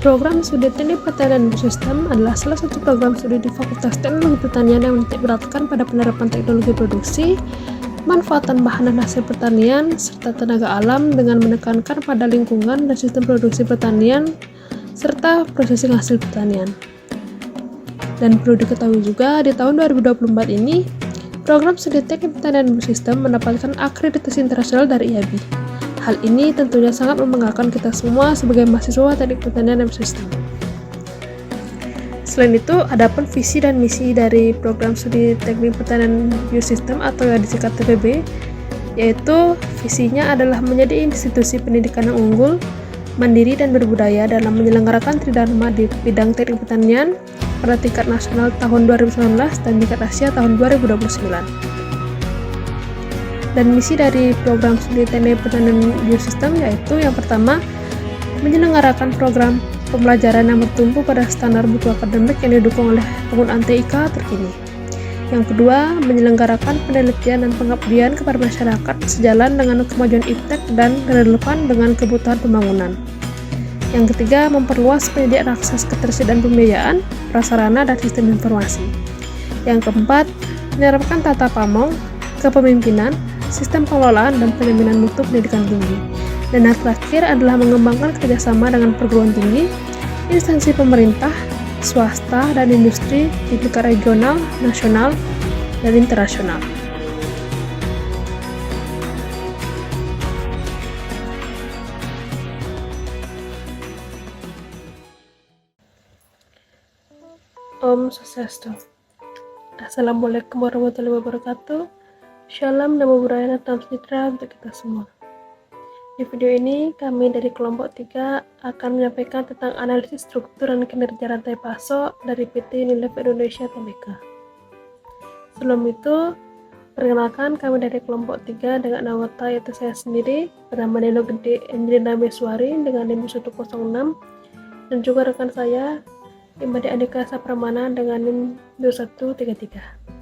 Program Studi Teknik Pertanian Sistem adalah salah satu program studi di Fakultas Teknologi Pertanian yang menitik beratkan pada penerapan teknologi produksi, manfaatan bahan dan hasil pertanian, serta tenaga alam dengan menekankan pada lingkungan dan sistem produksi pertanian, serta prosesing hasil pertanian. Dan perlu diketahui juga, di tahun 2024 ini, program studi Teknik Pertanian Sistem mendapatkan akreditasi internasional dari IABI. Hal ini tentunya sangat membanggakan kita semua sebagai mahasiswa Teknik Pertanian dan Sistem. Selain itu, adapun visi dan misi dari program studi Teknik Pertanian Biosistem atau yang disingkat TPB, yaitu visinya adalah menjadi institusi pendidikan yang unggul, mandiri dan berbudaya dalam menyelenggarakan tridharma di bidang teknik pertanian pada tingkat nasional tahun 2019 dan tingkat Asia tahun 2029. Dan misi dari program studi teknik pertanian biosistem yaitu yang pertama, menyelenggarakan program pembelajaran yang bertumpu pada standar mutu akademik yang didukung oleh penggunaan TIK terkini. Yang kedua, menyelenggarakan penelitian dan pengabdian kepada masyarakat sejalan dengan kemajuan iptek dan relevan dengan kebutuhan pembangunan. Yang ketiga, memperluas penyediaan akses ketersediaan pembiayaan, prasarana, dan sistem informasi. Yang keempat, menerapkan tata pamong, kepemimpinan, sistem pengelolaan dan penjaminan mutu pendidikan tinggi. Dan yang terakhir adalah mengembangkan kerjasama dengan perguruan tinggi, instansi pemerintah, swasta, dan industri di tingkat regional, nasional, dan internasional. Om Swastiastu. Assalamualaikum warahmatullahi wabarakatuh. Shalom, Namo Buddhaya, Salam Sejahtera untuk kita semua. Di video ini, kami dari kelompok 3 akan menyampaikan tentang analisis struktur dan kinerja rantai pasok dari PT Unilever Indonesia Tbk. Sebelum itu, perkenalkan kami dari kelompok 3 dengan anggota yaitu saya sendiri, bernama Nelo Gede Angelina Meswari dengan NIM 106, dan juga rekan saya, Imadi Andika Sapramana dengan NIM 2133.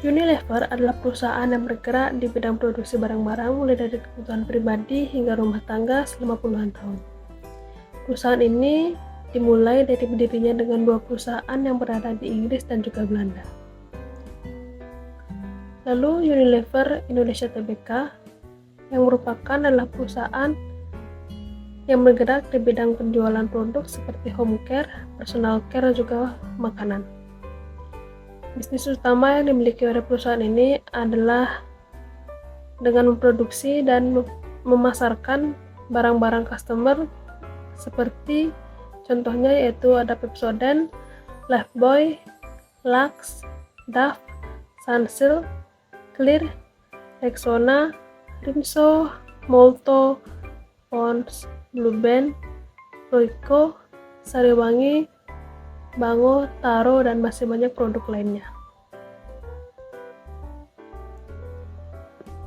Unilever adalah perusahaan yang bergerak di bidang produksi barang-barang mulai dari kebutuhan pribadi hingga rumah tangga selama puluhan tahun. Perusahaan ini dimulai dari berdirinya dengan 2 perusahaan yang berada di Inggris dan juga Belanda. Lalu Unilever Indonesia Tbk yang merupakan adalah perusahaan yang bergerak di bidang penjualan produk seperti home care, personal care, dan juga makanan. Bisnis utama yang dimiliki oleh perusahaan ini adalah dengan memproduksi dan memasarkan barang-barang customer seperti contohnya yaitu ada Pepsodent, Lifebuoy, Lux, Dove, Sunsilk, Clear, Rexona, Rimso, Molto, Pond's, Blueband, Royco, Sariwangi, Bango, Taro, dan masih banyak produk lainnya.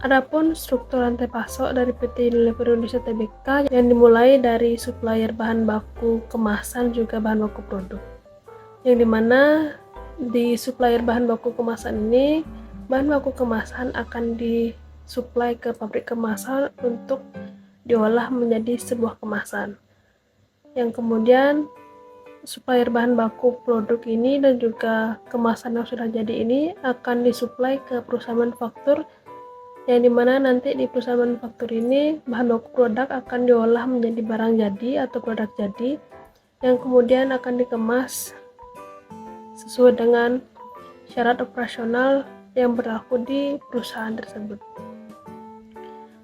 Adapun struktur rantai pasok dari PT Unilever Indonesia Tbk yang dimulai dari supplier bahan baku kemasan juga bahan baku produk. Yang dimana di supplier bahan baku kemasan ini, bahan baku kemasan akan disuplai ke pabrik kemasan untuk diolah menjadi sebuah kemasan. Yang kemudian supplier bahan baku produk ini dan juga kemasan yang sudah jadi ini akan disuplai ke perusahaan manufaktur, yang dimana nanti di perusahaan manufaktur ini bahan baku produk akan diolah menjadi barang jadi atau produk jadi yang kemudian akan dikemas sesuai dengan syarat operasional yang berlaku di perusahaan tersebut.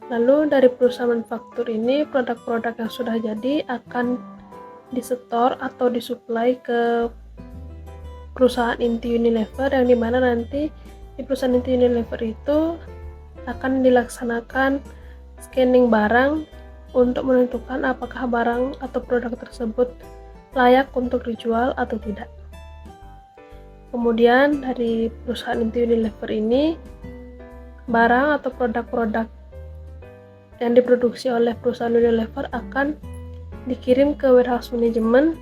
Lalu dari perusahaan manufaktur ini produk-produk yang sudah jadi akan disetor atau disuplai ke perusahaan inti Unilever, yang dimana nanti di perusahaan inti Unilever itu akan dilaksanakan scanning barang untuk menentukan apakah barang atau produk tersebut layak untuk dijual atau tidak. Kemudian dari perusahaan inti Unilever ini, barang atau produk-produk yang diproduksi oleh perusahaan Unilever akan dikirim ke warehouse manajemen,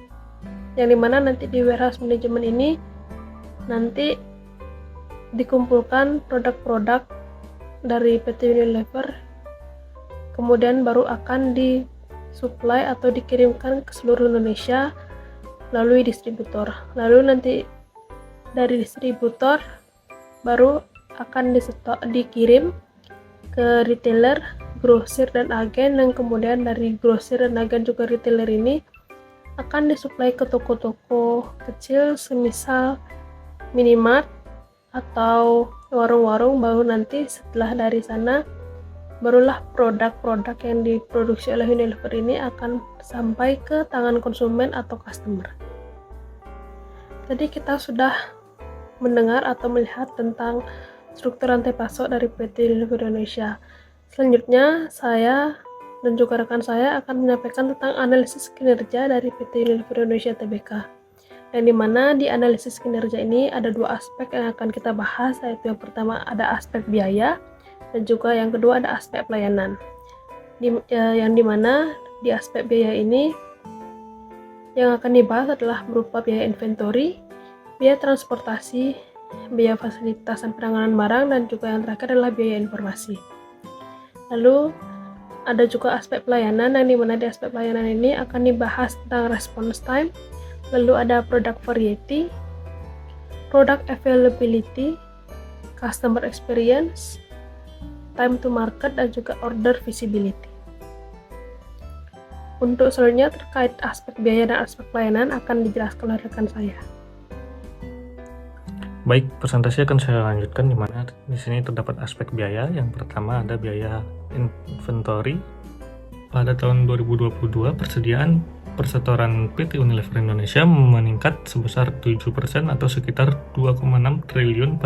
yang dimana nanti di warehouse manajemen ini nanti dikumpulkan produk-produk dari PT Unilever kemudian baru akan disuplai atau dikirimkan ke seluruh Indonesia melalui distributor. Lalu nanti dari distributor baru akan dikirim ke retailer, grosir, dan agen, dan kemudian dari grosir dan agen juga retailer ini akan disuplai ke toko-toko kecil semisal minimart atau warung-warung. Baru nanti setelah dari sana barulah produk-produk yang diproduksi oleh Unilever ini akan sampai ke tangan konsumen atau customer. Tadi kita sudah mendengar atau melihat tentang struktur rantai pasok dari PT Unilever Indonesia. Selanjutnya saya dan juga rekan saya akan menyampaikan tentang analisis kinerja dari PT Unilever Indonesia Tbk, yang dimana di analisis kinerja ini ada dua aspek yang akan kita bahas, yaitu yang pertama ada aspek biaya dan juga yang kedua ada aspek pelayanan. Yang dimana di aspek biaya ini yang akan dibahas adalah berupa biaya inventory, biaya transportasi, biaya fasilitas dan penanganan barang, dan juga yang terakhir adalah biaya informasi. Lalu ada juga aspek pelayanan, yang dimana di aspek pelayanan ini akan dibahas tentang response time, lalu ada product variety, product availability, customer experience, time to market, dan juga order visibility. Untuk selanjutnya terkait aspek biaya dan aspek pelayanan akan dijelaskan oleh rekan saya. Baik, presentasi akan saya lanjutkan, di mana di sini terdapat aspek biaya. Yang pertama ada biaya inventory. Pada tahun 2022, persediaan persetoran PT Unilever Indonesia meningkat sebesar 7% atau sekitar 2,6 triliun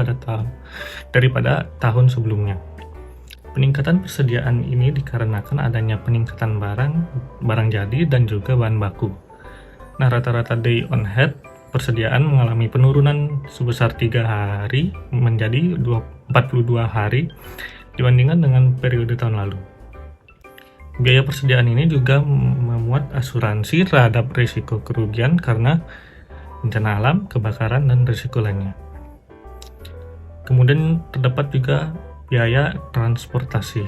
daripada tahun sebelumnya. Peningkatan persediaan ini dikarenakan adanya peningkatan barang jadi dan juga bahan baku. Nah, rata-rata day on hand persediaan mengalami penurunan sebesar 3 hari menjadi 42 hari dibandingkan dengan periode tahun lalu. Biaya persediaan ini juga memuat asuransi terhadap risiko kerugian karena bencana alam, kebakaran, dan risiko lainnya. Kemudian terdapat juga biaya transportasi.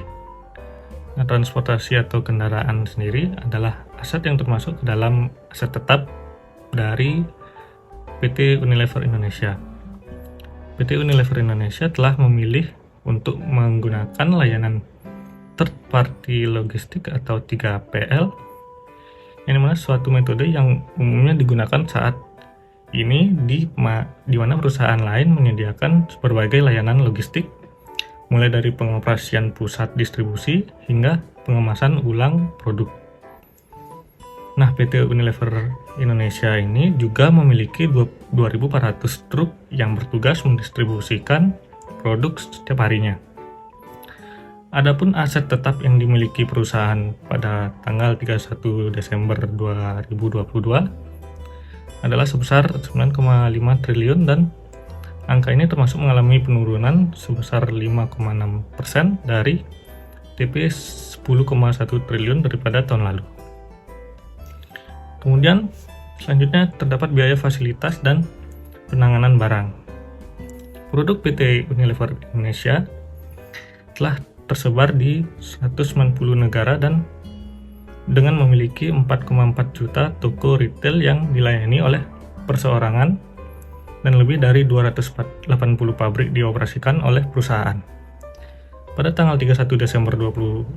Nah, transportasi atau kendaraan sendiri adalah aset yang termasuk ke dalam aset tetap dari PT Unilever Indonesia. PT Unilever Indonesia telah memilih untuk menggunakan layanan third party logistik atau 3PL, yang dimana suatu metode yang umumnya digunakan saat ini di mana perusahaan lain menyediakan berbagai layanan logistik, mulai dari pengoperasian pusat distribusi hingga pengemasan ulang produk. Nah, PT Unilever Indonesia ini juga memiliki 2.400 truk yang bertugas mendistribusikan produk setiap harinya. Adapun aset tetap yang dimiliki perusahaan pada tanggal 31 Desember 2022 adalah sebesar 9,5 triliun, dan angka ini termasuk mengalami penurunan sebesar 5,6% dari TP 10,1 triliun daripada tahun lalu. Kemudian selanjutnya terdapat biaya fasilitas dan penanganan barang. Produk PT Unilever Indonesia telah tersebar di 190 negara dan dengan memiliki 4,4 juta toko retail yang dilayani oleh perseorangan dan lebih dari 280 pabrik dioperasikan oleh perusahaan. Pada tanggal 31 Desember 2022,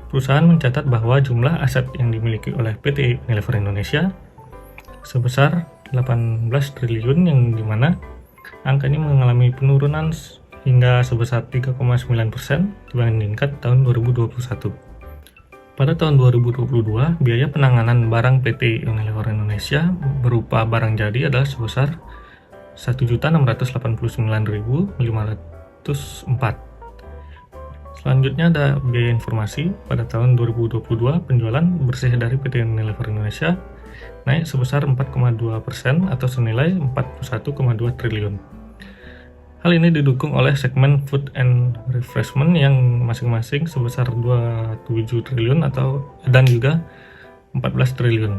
perusahaan mencatat bahwa jumlah aset yang dimiliki oleh PT Unilever Indonesia sebesar 18 triliun, yang dimana angka ini mengalami penurunan hingga sebesar 3,9% dibandingkan tahun 2021. Pada tahun 2022, biaya penanganan barang PT Unilever Indonesia berupa barang jadi adalah sebesar 1.689.504. Selanjutnya ada biaya informasi. Pada tahun 2022, penjualan bersih dari PT Unilever Indonesia naik sebesar 4,2% atau senilai 41,2 triliun. Hal ini didukung oleh segmen food and refreshment yang masing-masing sebesar 27 triliun dan juga 14 triliun.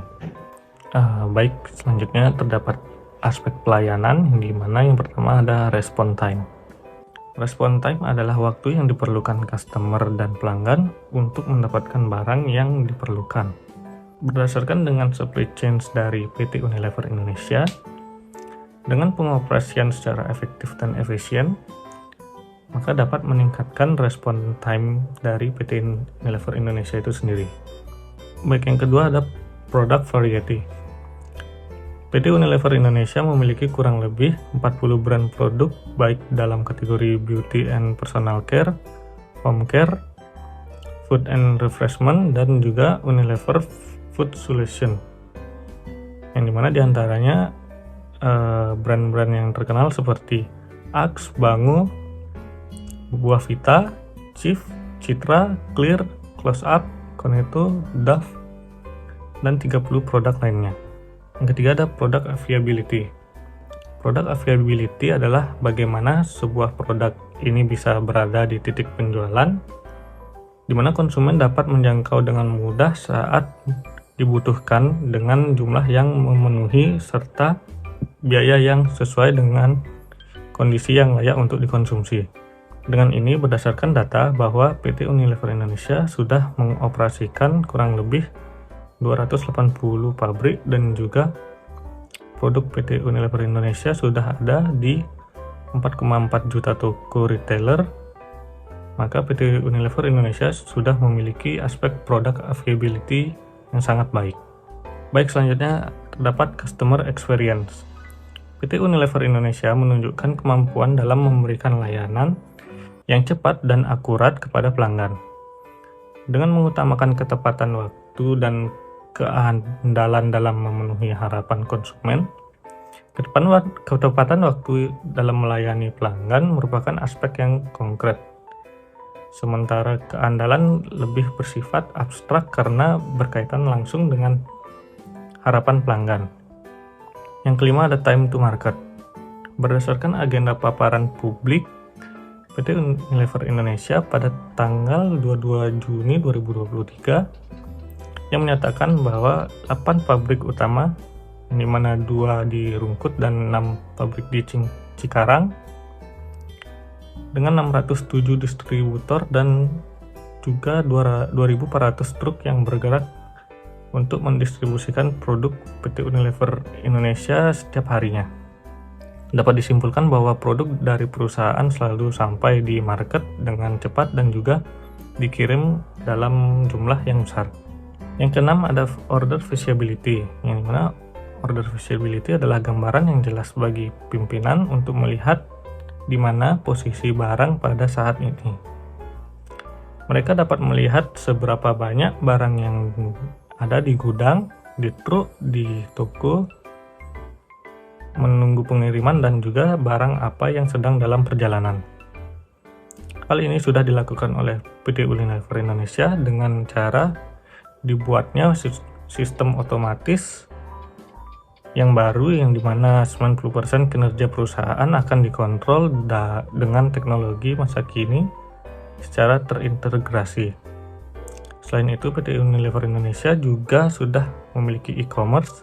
Baik, selanjutnya terdapat aspek pelayanan, di mana yang pertama ada response time. Respon time adalah waktu yang diperlukan customer dan pelanggan untuk mendapatkan barang yang diperlukan. Berdasarkan dengan supply chain dari PT Unilever Indonesia, dengan pengoperasian secara efektif dan efisien, maka dapat meningkatkan respon time dari PT Unilever Indonesia itu sendiri. Baik, yang kedua ada product variety. PT Unilever Indonesia memiliki kurang lebih 40 brand produk baik dalam kategori beauty and personal care, home care, food and refreshment, dan juga Unilever Food Solution. Yang dimana diantaranya brand-brand yang terkenal seperti Axe, Bango, Buah Vita, Cif, Citra, Clear, Close Up, Cornetto, Dove, dan 30 produk lainnya. Yang ketiga ada product availability. Product availability adalah bagaimana sebuah produk ini bisa berada di titik penjualan, di mana konsumen dapat menjangkau dengan mudah saat dibutuhkan dengan jumlah yang memenuhi serta biaya yang sesuai dengan kondisi yang layak untuk dikonsumsi. Dengan ini berdasarkan data bahwa PT Unilever Indonesia sudah mengoperasikan kurang lebih 280 pabrik dan juga produk PT Unilever Indonesia sudah ada di 4,4 juta toko retailer. Maka PT Unilever Indonesia sudah memiliki aspek product availability yang sangat baik. Baik, selanjutnya terdapat customer experience. PT Unilever Indonesia menunjukkan kemampuan dalam memberikan layanan yang cepat dan akurat kepada pelanggan. Dengan mengutamakan ketepatan waktu dan keandalan dalam memenuhi harapan konsumen, ketepatan waktu dalam melayani pelanggan merupakan aspek yang konkret. Sementara keandalan lebih bersifat abstrak karena berkaitan langsung dengan harapan pelanggan. Yang kelima ada time to market. Berdasarkan agenda paparan publik PT Unilever Indonesia pada tanggal 22 Juni 2023 yang menyatakan bahwa 8 pabrik utama, di mana 2 di Rungkut dan 6 pabrik di Cikarang, dengan 607 distributor dan juga 2.400 truk yang bergerak untuk mendistribusikan produk PT Unilever Indonesia setiap harinya. Dapat disimpulkan bahwa produk dari perusahaan selalu sampai di market dengan cepat dan juga dikirim dalam jumlah yang besar. Yang keenam ada order visibility, yang dimana order visibility adalah gambaran yang jelas bagi pimpinan untuk melihat di mana posisi barang pada saat ini. Mereka dapat melihat seberapa banyak barang yang ada di gudang, di truk, di toko, menunggu pengiriman, dan juga barang apa yang sedang dalam perjalanan. Hal ini sudah dilakukan oleh PT Unilever Indonesia dengan cara dibuatnya sistem otomatis yang baru, yang dimana 90% kinerja perusahaan akan dikontrol dengan teknologi masa kini secara terintegrasi. Selain itu, PT Unilever Indonesia juga sudah memiliki e-commerce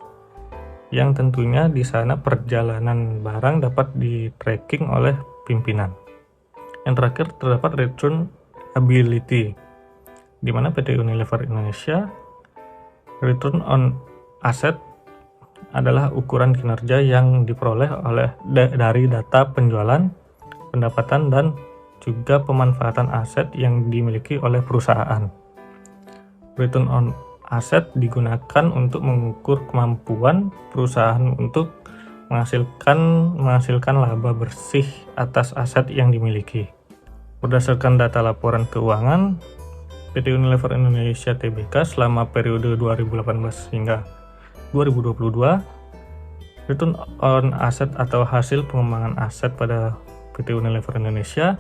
yang tentunya di sana perjalanan barang dapat di-tracking oleh pimpinan. Yang terakhir terdapat return ability, di mana PT Unilever Indonesia return on asset adalah ukuran kinerja yang diperoleh dari data penjualan, pendapatan, dan juga pemanfaatan aset yang dimiliki oleh perusahaan. Return on asset digunakan untuk mengukur kemampuan perusahaan untuk menghasilkan laba bersih atas aset yang dimiliki. Berdasarkan data laporan keuangan PT Unilever Indonesia Tbk selama periode 2018 hingga 2022, return on asset atau hasil pengembangan aset pada PT Unilever Indonesia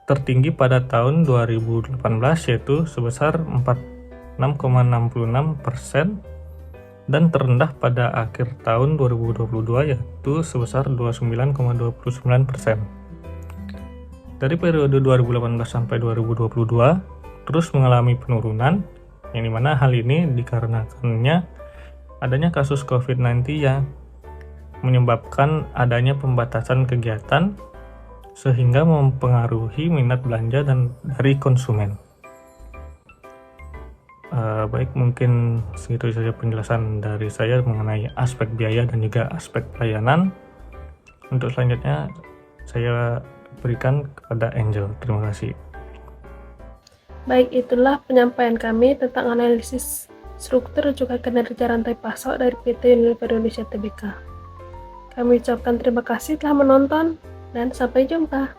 tertinggi pada tahun 2018 yaitu sebesar 46,66% dan terendah pada akhir tahun 2022 yaitu sebesar 29,29%. Dari periode 2018 sampai 2022 terus mengalami penurunan, yang dimana hal ini dikarenakannya adanya kasus COVID-19 yang menyebabkan adanya pembatasan kegiatan sehingga mempengaruhi minat belanja dan dari konsumen. Baik, mungkin segitu saja penjelasan dari saya mengenai aspek biaya dan juga aspek pelayanan. Untuk selanjutnya saya berikan kepada Angel. Terima kasih. Baik, itulah penyampaian kami tentang analisis struktur juga kinerja rantai pasok dari PT Unilever Indonesia Tbk. Kami ucapkan terima kasih telah menonton dan sampai jumpa.